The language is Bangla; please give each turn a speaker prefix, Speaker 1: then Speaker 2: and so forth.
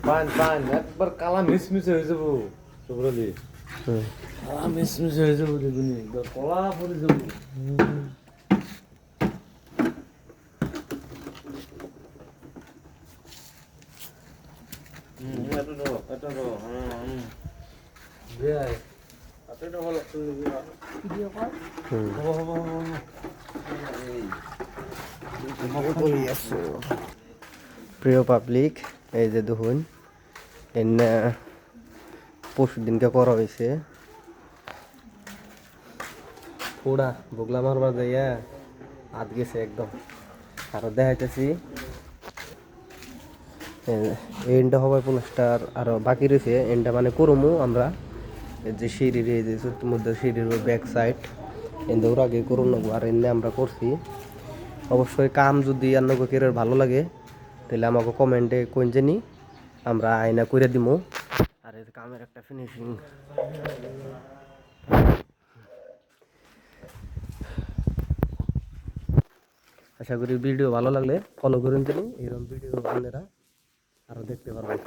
Speaker 1: পান পান একবার কালা মিসমিসে হয়ে যাবো সুব্রলি কালা মিসমিসে হয়ে যাবো দেখুন একবার কলা পরে যাবো এটা রো হ্যাঁ এটা ভালো ভিডিও কল
Speaker 2: প্রিয় পাবলিক, এই যে দেখুন এনে পরশু দিনকে করা হয়েছে পোড়া বগলা মারবার যাইয়া হাত গেছে একদম। আরো দেখাইতেছি এন্ডটা হবার প্লাস্টার আরো বাকি রয়েছে। এন্ডটা মানে করমু আমরা যে সিঁড়ির এই যে মধ্যে সিঁড়ির ব্যাক সাইড এনে ওর আগে করুন নেবো। আর এনে আমরা করছি। অবশ্যই কাম যদি আপনাকে কেরের ভালো লাগে তাহলে আমাকে কমেন্টে কোন জানি আমরা আয়না করে দিব। আর এই কামের একটা ফিনিশিং আশা করি ভিডিও ভালো লাগলে ফলো করুন, তিনি এরকম ভিডিও আপনারা আরো দেখতে পারবেন।